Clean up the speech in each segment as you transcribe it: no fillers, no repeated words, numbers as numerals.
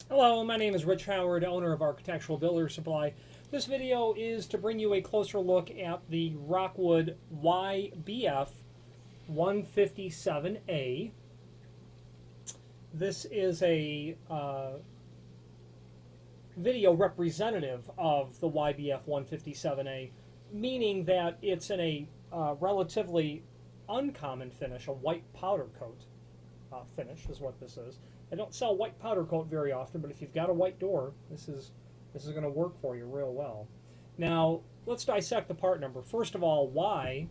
Hello, my name is Rich Howard, owner of Architectural Builder Supply. This video is to bring you a closer look at the Rockwood YBF157A. This is a video representative of the YBF157A, meaning that it's in a relatively uncommon finish, a white powder coat finish is what this is. I don't sell white powder coat very often, but if you've got a white door, this is going to work for you real well. Now, let's dissect the part number. First of all, Y.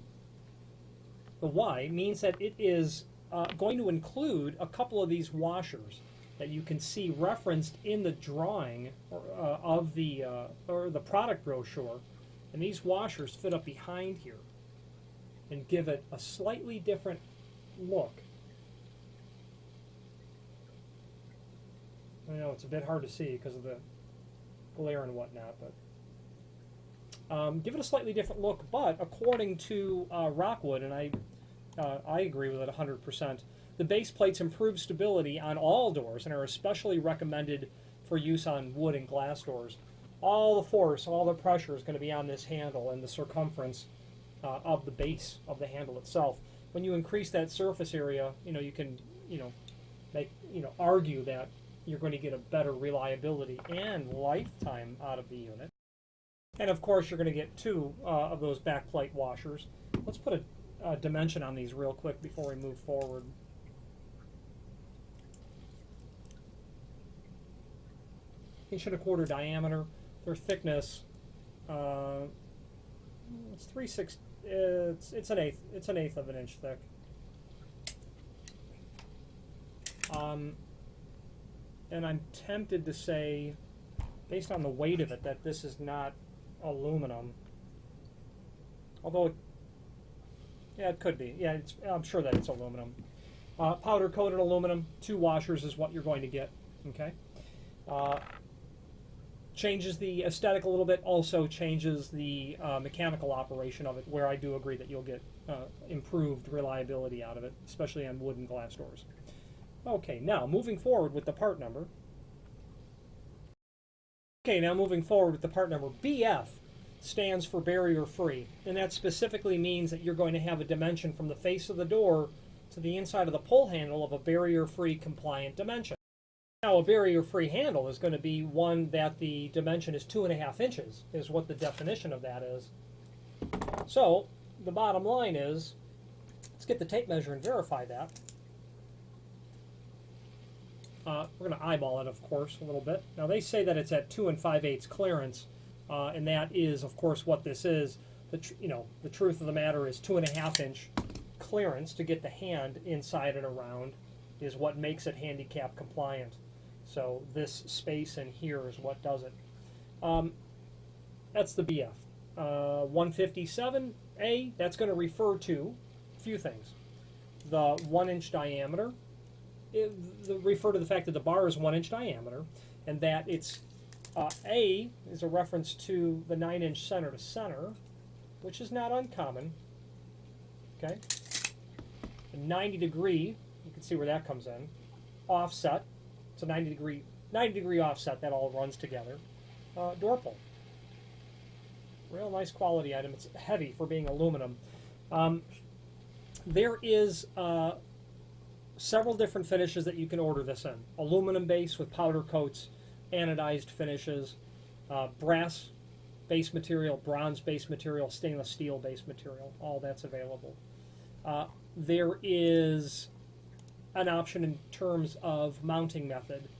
The Y means that it is going to include a couple of these washers that you can see referenced in the drawing of the or the product brochure, and these washers fit up behind here and give it a slightly different look. I know it's a bit hard to see because of the glare and whatnot, but give it a slightly different look. But according to Rockwood, and I agree with it 100%, the base plates improve stability on all doors and are especially recommended for use on wood and glass doors. All the force, all the pressure is going to be on this handle and the circumference of the base of the handle itself. When you increase that surface area, you can argue that you're going to get a better reliability and lifetime out of the unit. And of course, you're going to get two of those back plate washers. Let's put a dimension on these real quick before we move forward. Inch and a quarter diameter. Their thickness, it's 3/6. It's an eighth. It's an eighth of an inch thick. And I'm tempted to say, based on the weight of it, that this is not aluminum. Although, it could be. Yeah, I'm sure that it's aluminum. Powder coated aluminum, 2 washers is what you're going to get. Okay. Changes the aesthetic a little bit, also changes the mechanical operation of it, where I do agree that you'll get improved reliability out of it, especially on wood and glass doors. Okay, now moving forward with the part number. BF stands for barrier free, and that specifically means that you're going to have a dimension from the face of the door to the inside of the pull handle of a barrier free compliant dimension. Now, a barrier free handle is going to be one that the dimension is 2.5 inches, is what the definition of that is. So the bottom line is, let's get the tape measure and verify that. We're going to eyeball it, of course, a little bit. Now, they say that it's at 2 5/8 clearance, and that is, of course, what this is. The truth of the matter is 2.5 inch clearance to get the hand inside and around is what makes it handicap compliant. So this space in here is what does it. That's the BF. 157A, that's going to refer to a few things. The 1 inch diameter. Refer to the fact that the bar is 1 inch diameter, and that it's A is a reference to the 9 inch center to center, which is not uncommon. Okay, a 90 degree, you can see where that comes in. Offset, it's a 90 degree offset that all runs together. Door pull, real nice quality item. It's heavy for being aluminum. There is several different finishes that you can order this in. Aluminum base with powder coats, anodized finishes, brass base material, bronze base material, stainless steel base material. All that's available. There is an option in terms of mounting method.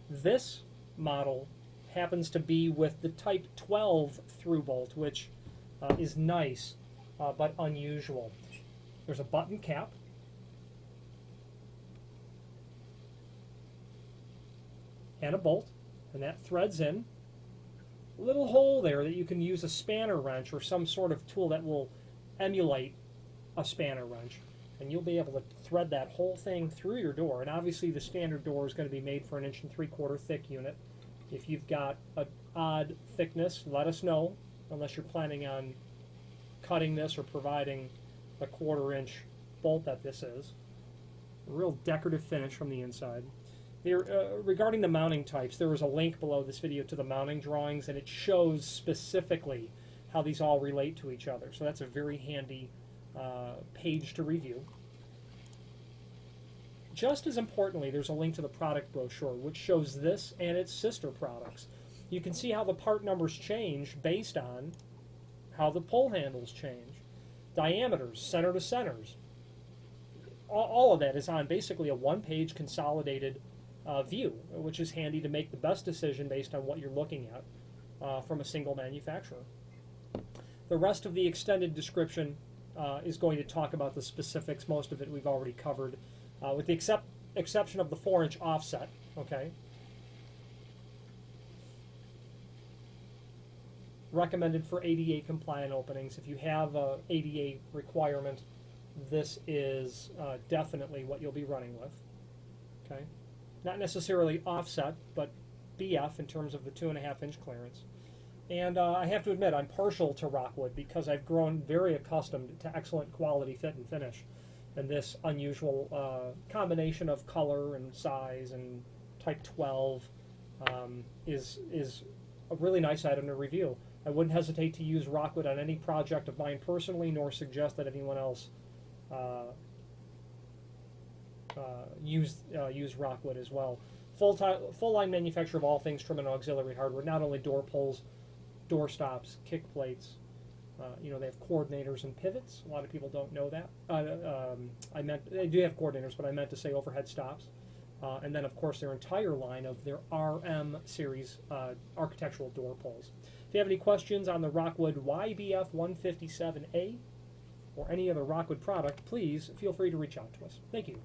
This model happens to be with the Type 12 through bolt, which is nice but unusual. There's a button cap. And a bolt, and that threads in. A little hole there that you can use a spanner wrench or some sort of tool that will emulate a spanner wrench, and you'll be able to thread that whole thing through your door. And obviously the standard door is going to be made for an 1 3/4 thick unit. If you've got an odd thickness, let us know, unless you're planning on cutting this or providing the 1/4 inch bolt that this is. A real decorative finish from the inside. Regarding the mounting types, there is a link below this video to the mounting drawings, and it shows specifically how these all relate to each other. So that's a very handy page to review. Just as importantly, there's a link to the product brochure, which shows this and its sister products. You can see how the part numbers change based on how the pull handles change. Diameters, center to centers. All of that is on basically a one-page consolidated view, which is handy to make the best decision based on what you're looking at from a single manufacturer. The rest of the extended description is going to talk about the specifics. Most of it we've already covered, with the exception of the 4-inch offset. Okay. Recommended for ADA compliant openings. If you have a ADA requirement, this is definitely what you'll be running with. Okay, not necessarily offset, but BF in terms of the 2.5-inch clearance. And I have to admit, I'm partial to Rockwood because I've grown very accustomed to excellent quality fit and finish, and this unusual combination of color and size and Type 12 is a really nice item to review. I wouldn't hesitate to use Rockwood on any project of mine personally, nor suggest that anyone else use Rockwood as well. Full line manufacturer of all things trim and auxiliary hardware, not only door pulls, door stops, kick plates. They have coordinators and pivots. A lot of people don't know that. They do have coordinators, but I meant to say overhead stops. And then, of course, their entire line of their RM series architectural door pulls. If you have any questions on the Rockwood YBF157A or any other Rockwood product, please feel free to reach out to us. Thank you.